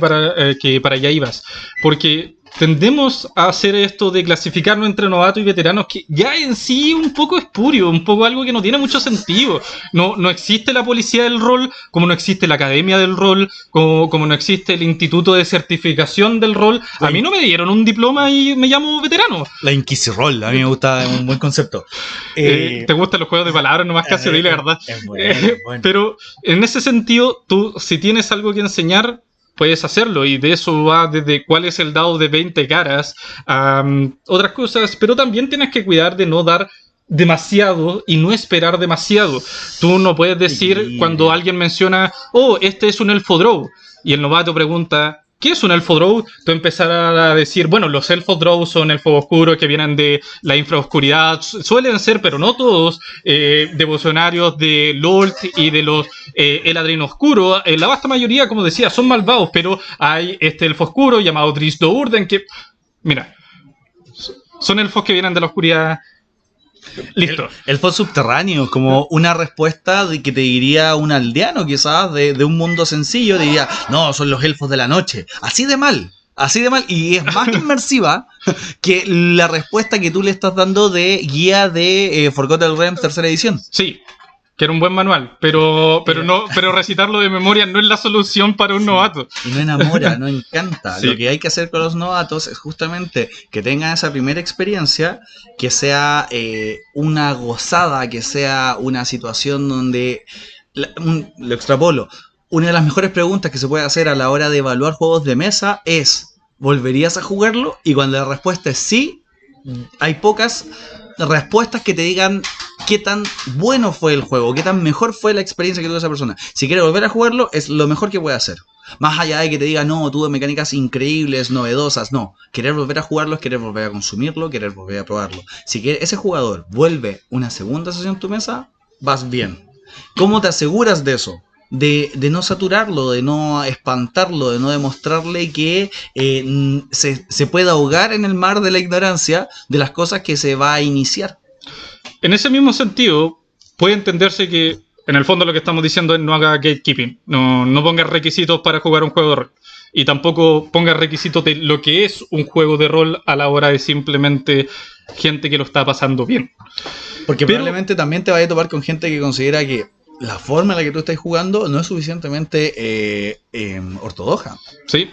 que para allá ibas? Porque tendemos a hacer esto de clasificarnos entre novatos y veteranos, que ya en sí un poco espurio, un poco algo que no tiene mucho sentido. No existe la policía del rol, como no existe la academia del rol, como no existe el instituto de certificación del rol. A mí no me dieron un diploma y me llamo veterano. La Inquisirol, a mí me gusta, es un buen concepto. ¿Te gustan los juegos de palabras nomás, Casio? Dile la verdad. Es bueno. Pero en ese sentido, tú, si tienes algo que enseñar, puedes hacerlo, y de eso va desde cuál es el dado de 20 caras a otras cosas, pero también tienes que cuidar de no dar demasiado y no esperar demasiado. Tú no puedes decir cuando alguien menciona, oh, este es un elfo drow, y el novato pregunta, ¿qué es un elfo drow? Tú empezarás a decir, bueno, los elfos drow son elfos oscuros que vienen de la infraoscuridad, suelen ser, pero no todos, devocionarios de Lord y de los Eladrin oscuro. La vasta mayoría, como decía, son malvados, pero hay este elfo oscuro llamado Drizzt Do'Urden que, mira, son elfos que vienen de la oscuridad. Listo. Elfos subterráneos, como una respuesta de que te diría un aldeano, quizás, de un mundo sencillo, diría, no, son los elfos de la noche. Así de mal, y es más inmersiva que la respuesta que tú le estás dando de guía de Forgotten Realms tercera edición. Sí, que era un buen manual, pero recitarlo de memoria no es la solución para un novato. Y no enamora, no encanta. Sí. Lo que hay que hacer con los novatos es justamente que tengan esa primera experiencia, que sea una gozada, que sea una situación donde, lo extrapolo, una de las mejores preguntas que se puede hacer a la hora de evaluar juegos de mesa es, ¿volverías a jugarlo? Y cuando la respuesta es sí, hay pocas respuestas que te digan qué tan bueno fue el juego, qué tan mejor fue la experiencia que tuvo esa persona. Si quiere volver a jugarlo, es lo mejor que puede hacer. Más allá de que te diga, no, tuve mecánicas increíbles, novedosas, no. Querer volver a jugarlo es querer volver a consumirlo, querer volver a probarlo. Si ese jugador vuelve una segunda sesión en tu mesa, vas bien. ¿Cómo te aseguras de eso? De no saturarlo, de no espantarlo, de no demostrarle que se puede ahogar en el mar de la ignorancia de las cosas que se va a iniciar. En ese mismo sentido, puede entenderse que en el fondo lo que estamos diciendo es no haga gatekeeping, no ponga requisitos para jugar un juego de rol, y tampoco ponga requisitos de lo que es un juego de rol a la hora de simplemente gente que lo está pasando bien. Porque probablemente también te vaya a topar con gente que considera que la forma en la que tú estás jugando no es suficientemente ortodoxa. Sí.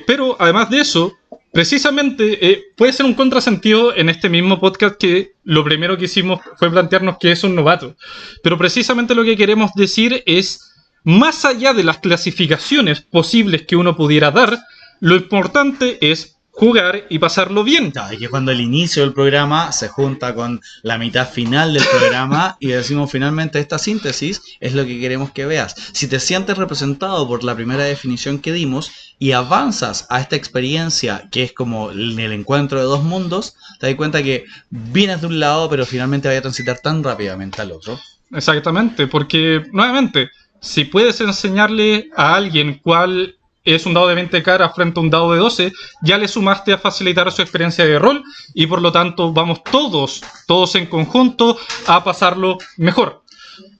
Pero además de eso, precisamente puede ser un contrasentido en este mismo podcast que lo primero que hicimos fue plantearnos que es un novato. Pero precisamente lo que queremos decir es, más allá de las clasificaciones posibles que uno pudiera dar, lo importante es jugar y pasarlo bien. Y que cuando el inicio del programa se junta con la mitad final del programa y decimos finalmente esta síntesis es lo que queremos que veas. Si te sientes representado por la primera definición que dimos y avanzas a esta experiencia que es como el encuentro de dos mundos, te das cuenta que vienes de un lado pero finalmente vas a transitar tan rápidamente al otro. Exactamente, porque nuevamente, si puedes enseñarle a alguien cuál es un dado de 20 caras frente a un dado de 12, ya le sumaste a facilitar su experiencia de rol y por lo tanto vamos todos en conjunto a pasarlo mejor.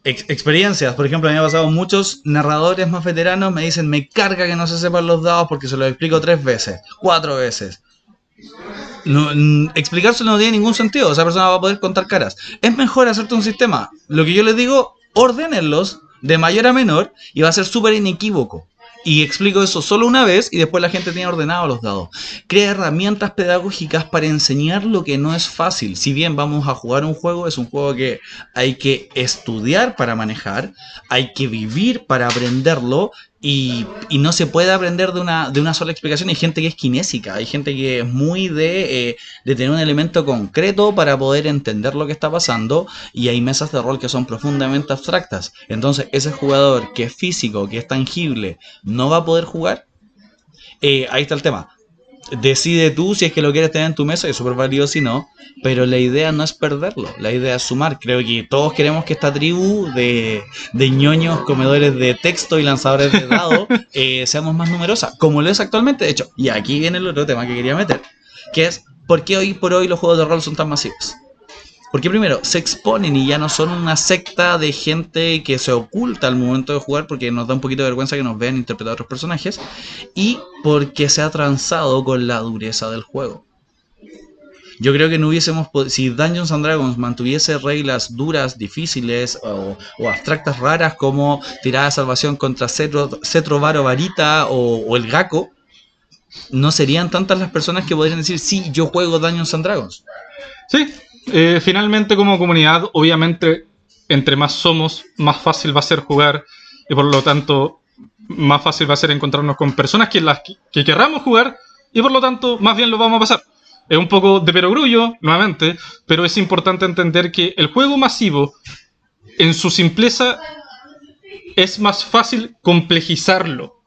Experiencias, por ejemplo, a mí me ha pasado muchos narradores más veteranos me dicen, me carga que no se sepan los dados porque se los explico 3 veces, 4 veces. Explicárselo no tiene ningún sentido, esa persona va a poder contar caras. Es mejor hacerte un sistema, lo que yo les digo, ordénenlos de mayor a menor y va a ser súper inequívoco. Y explico eso solo una vez y después la gente tiene ordenados los dados. Crea herramientas pedagógicas para enseñar lo que no es fácil. Si bien vamos a jugar un juego, es un juego que hay que estudiar para manejar, hay que vivir para aprenderlo y no se puede aprender de una sola explicación. Hay gente que es kinésica, hay gente que es muy de tener un elemento concreto para poder entender lo que está pasando y hay mesas de rol que son profundamente abstractas. Entonces ese jugador que es físico, que es tangible, no va a poder jugar. Ahí está el tema. Decide tú si es que lo quieres tener en tu mesa, y es súper válido si no, pero la idea no es perderlo, la idea es sumar. Creo que todos queremos que esta tribu de ñoños, comedores de texto y lanzadores de dados seamos más numerosa, como lo es actualmente, de hecho. Y aquí viene el otro tema que quería meter. que es ¿por qué hoy por hoy los juegos de rol son tan masivos? Porque primero, se exponen y ya no son una secta de gente que se oculta al momento de jugar porque nos da un poquito de vergüenza que nos vean interpretar a otros personajes, y porque se ha transado con la dureza del juego. Yo creo que no hubiésemos si Dungeons and Dragons mantuviese reglas duras, difíciles o abstractas raras como tirada de salvación contra cetro, varo, varita o el Gako, no serían tantas las personas que podrían decir sí, yo juego Dungeons and Dragons. Sí, finalmente como comunidad, obviamente, entre más somos, más fácil va a ser jugar y por lo tanto más fácil va a ser encontrarnos con personas que querramos jugar y por lo tanto más bien lo vamos a pasar. Es un poco de perogrullo, nuevamente, pero es importante entender que el juego masivo, en su simpleza, es más fácil complejizarlo.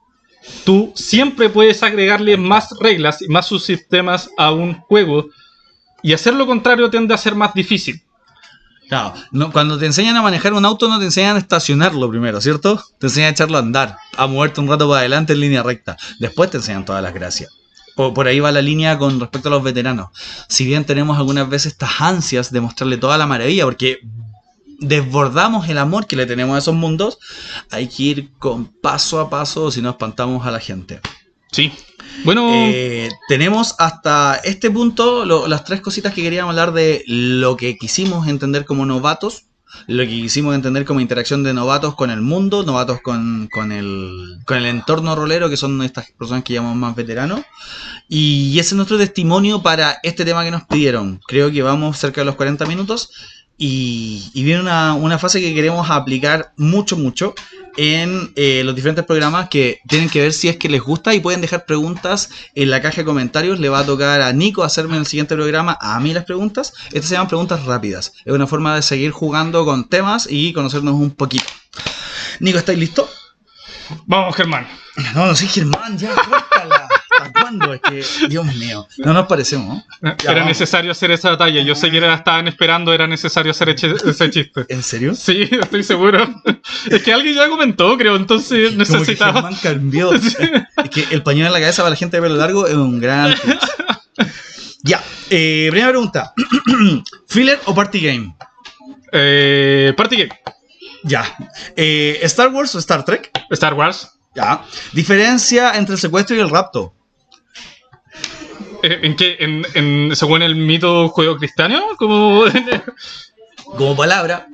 Tú siempre puedes agregarle más reglas y más subsistemas a un juego, y hacer lo contrario tiende a ser más difícil. Claro, cuando te enseñan a manejar un auto no te enseñan a estacionarlo primero, ¿cierto? Te enseñan a echarlo a andar, a moverte un rato para adelante en línea recta. Después te enseñan todas las gracias. Por ahí va la línea con respecto a los veteranos. Si bien tenemos algunas veces estas ansias de mostrarle toda la maravilla, porque desbordamos el amor que le tenemos a esos mundos, hay que ir con paso a paso, si no espantamos a la gente. Sí. Bueno, tenemos hasta este punto las tres cositas que queríamos hablar de lo que quisimos entender como novatos, lo que quisimos entender como interacción de novatos con el mundo, novatos con el entorno rolero, que son estas personas que llamamos más veteranos. Y ese es nuestro testimonio para este tema que nos pidieron. Creo que vamos cerca de los 40 minutos. Y viene una fase que queremos aplicar mucho en los diferentes programas, que tienen que ver si es que les gusta y pueden dejar preguntas en la caja de comentarios. Le va a tocar a Nico hacerme en el siguiente programa a mí las preguntas. Estas se llaman preguntas rápidas. Es una forma de seguir jugando con temas y conocernos un poquito. Nico, ¿estáis listo? Vamos, Germán. No, sí, Germán, ya, córtala. ¿Hasta cuándo? Es que, Dios mío, no nos parecemos, ¿no? Era vamos. Necesario hacer esa batalla. Yo sé que la estaban esperando, era necesario hacer ese chiste. ¿En serio? Sí, estoy seguro. Es que alguien ya comentó, creo, entonces necesitaba. Como que Germán cambió. Sí. Es que el pañuelo en la cabeza para la gente de pelo largo es un gran... Ya, primera pregunta. ¿Filler o party game? Party game. Ya. ¿Star Wars o Star Trek? Star Wars. Ya. ¿Diferencia entre el secuestro y el rapto? ¿En qué? ¿Según el mito judeocristiano? Como palabra.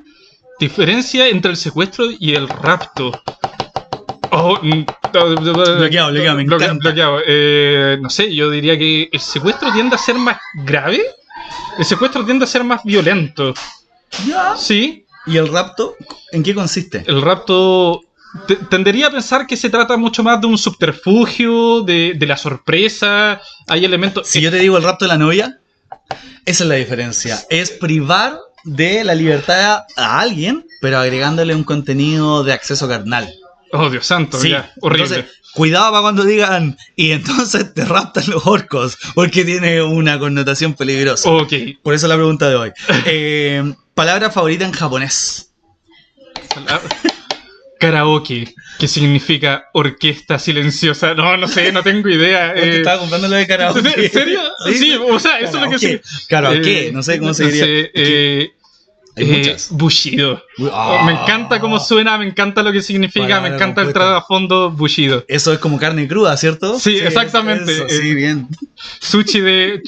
Diferencia entre el secuestro y el rapto. Bloqueado, me encanta. Bloqueado. No sé, yo diría que el secuestro tiende a ser más grave. El secuestro tiende a ser más violento. Ya. Sí. ¿Y el rapto? ¿En qué consiste? El rapto... Tendería a pensar que se trata mucho más de un subterfugio, de la sorpresa. Hay elementos... Si yo te digo el rapto de la novia, esa es la diferencia. Es privar de la libertad a alguien, pero agregándole un contenido de acceso carnal. Oh, Dios santo, sí. Ya, horrible. Entonces, cuidado para cuando digan, y entonces te raptan los orcos, porque tiene una connotación peligrosa. Ok. Por eso la pregunta de hoy. Palabra favorita en japonés. Karaoke, que significa orquesta silenciosa. No sé, no tengo idea. Estaba comprando lo de karaoke. ¿En serio? Sí, o sea, eso es lo que sí. Karaoke, no sé cómo se diría. Bushido. Me encanta cómo suena, me encanta lo que significa, me encanta el trasfondo Bushido. Eso es como carne cruda, ¿cierto? Sí, exactamente. Eso, sí, bien. Sushi de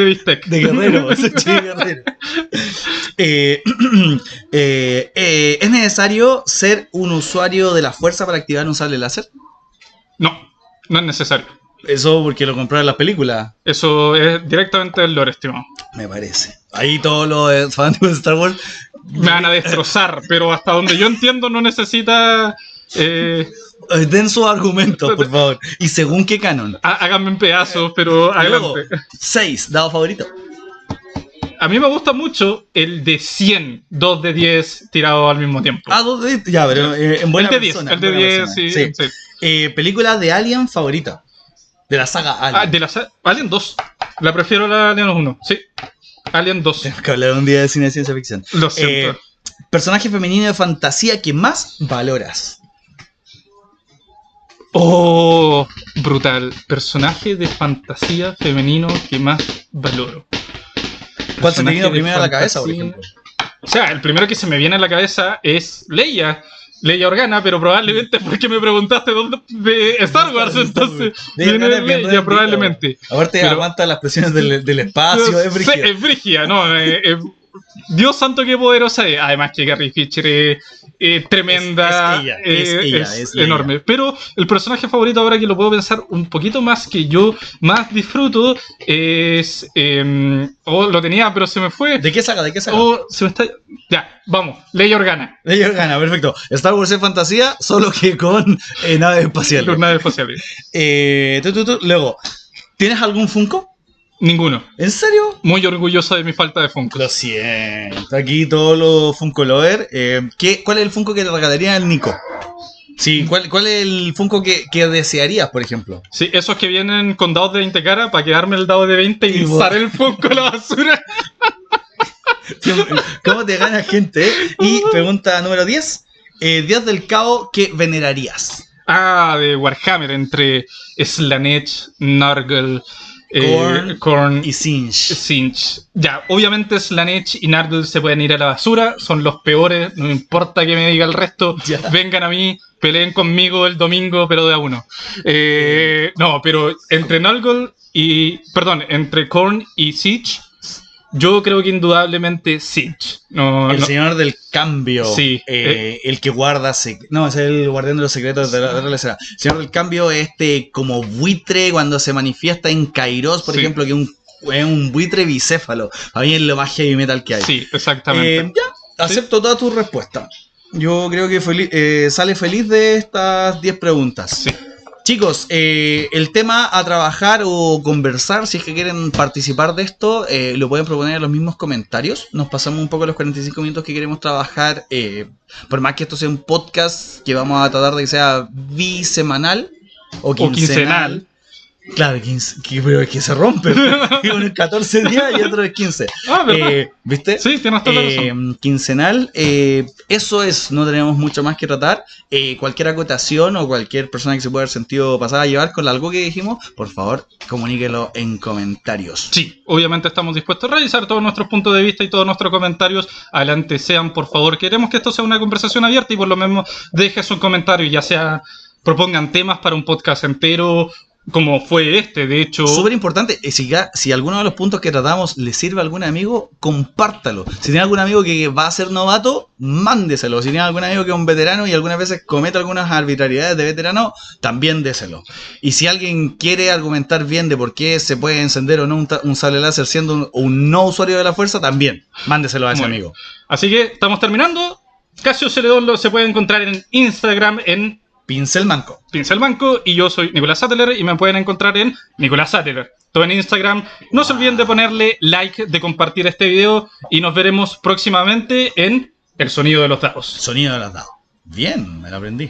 bistec. De guerrero, sushi de guerrero. ¿Es necesario ser un usuario de la fuerza para activar un sable láser? No es necesario. Eso porque lo compraron en las películas. Eso es directamente del lore, estimado. Me parece. Ahí todos los fanáticos de Star Wars me van a destrozar, pero hasta donde yo entiendo no necesita... Den sus argumentos, por favor. ¿Y según qué canon? Háganme en pedazos, pero adelante. 6, dado favorito. A mí me gusta mucho el de 100, 2 de 10 tirados al mismo tiempo. 2 de 10, ya, pero en buena persona. El de 10, sí. Película de Alien favorita. De la saga Alien. De la saga Alien 2. La prefiero a la Alien 1, sí. Alien 2. Tenemos que hablar un día de cine de ciencia ficción. Lo siento. Personaje femenino de fantasía que más valoras. Oh, brutal. Personaje de fantasía femenino que más valoro. ¿Cuál se te vino Personaje de primero a la cabeza, por fantasía. ejemplo? O sea, el primero que se me viene a la cabeza es Leia Organa, pero probablemente porque me preguntaste dónde de Star Wars, entonces Leia viene Organa es bien Leia redondita, probablemente. Aparte, Pero- aguanta las presiones del espacio, es brígido. Es brígida, ¿no? Dios santo qué poderosa es. Además que Carrie Fisher es tremenda, es ella, es Leia. enorme. Pero el personaje favorito, ahora que lo puedo pensar un poquito más, que yo más disfruto, es... lo tenía, pero se me fue. ¿De qué saga? Se me está... Ya, vamos, Leia Organa. Leia Organa, perfecto. Star Wars es fantasía, solo que con naves espaciales. Los naves espaciales. Luego, ¿tienes algún Funko? Ninguno. ¿En serio? Muy orgulloso de mi falta de Funko. Lo siento. Aquí todos los Funko Lover. ¿Cuál es el Funko que le regalaría al Nico? Sí, ¿cuál es el Funko que desearías, por ejemplo? Sí, esos que vienen con dados de 20 caras para quedarme el dado de 20 y Y lanzar el Funko a la basura. ¿Cómo te gana gente? Y pregunta número 10. Dios del Cabo que venerarías. De Warhammer, entre Slanesh, Nurgle, Khorne y y Singe. Sinch. Ya, obviamente Slanesh y Nurgle se pueden ir a la basura, son los peores, no me importa que me diga el resto, Ya. vengan a mí, peleen conmigo el domingo, pero de a uno. No, pero entre entre Khorne y Siege, yo creo que indudablemente Siege. El señor del cambio. Sí. El que guarda. No, es el guardián de los secretos de la escena. El señor del cambio, como buitre cuando se manifiesta en Kairos, por Sí. ejemplo, que es un buitre bicéfalo. A mí es lo más heavy metal que hay. Sí, exactamente. Ya, acepto todas tus respuestas. Yo creo que sale feliz de estas 10 preguntas. Sí. Chicos, el tema a trabajar o conversar, si es que quieren participar de esto, lo pueden proponer en los mismos comentarios. Nos pasamos un poco los 45 minutos que queremos trabajar. Por más que esto sea un podcast, que vamos a tratar de que sea bisemanal o quincenal. Claro, pero es que se rompe. Uno es 14 días y otro es 15. ¿Verdad? ¿Viste? Sí, tienes toda la razón. Quincenal. Eso es, no tenemos mucho más que tratar. Cualquier acotación o cualquier persona que se pueda haber sentido pasada a llevar con algo que dijimos, por favor, comuníquelo en comentarios. Sí, obviamente estamos dispuestos a revisar todos nuestros puntos de vista y todos nuestros comentarios. Adelante sean, por favor. Queremos que esto sea una conversación abierta y por lo mismo dejes un comentario, ya sea propongan temas para un podcast entero, como fue este, de hecho. Súper importante, si alguno de los puntos que tratamos le sirve a algún amigo, compártalo. Si tiene algún amigo que va a ser novato, mándeselo. Si tiene algún amigo que es un veterano y algunas veces comete algunas arbitrariedades de veterano, también déselo. Y si alguien quiere argumentar bien de por qué se puede encender o no un sable láser siendo un no usuario de la fuerza, también mándeselo a ese Muy amigo. Así que estamos terminando. Casio Celedón se puede encontrar en Instagram en Pincel Manco. Pincel Banco, y yo soy Nicolás Sattler y me pueden encontrar en Nicolás Sattler, todo en Instagram. No se olviden de ponerle like, de compartir este video y nos veremos próximamente en El Sonido de los Dados. Sonido de los dados. Bien, me lo aprendí.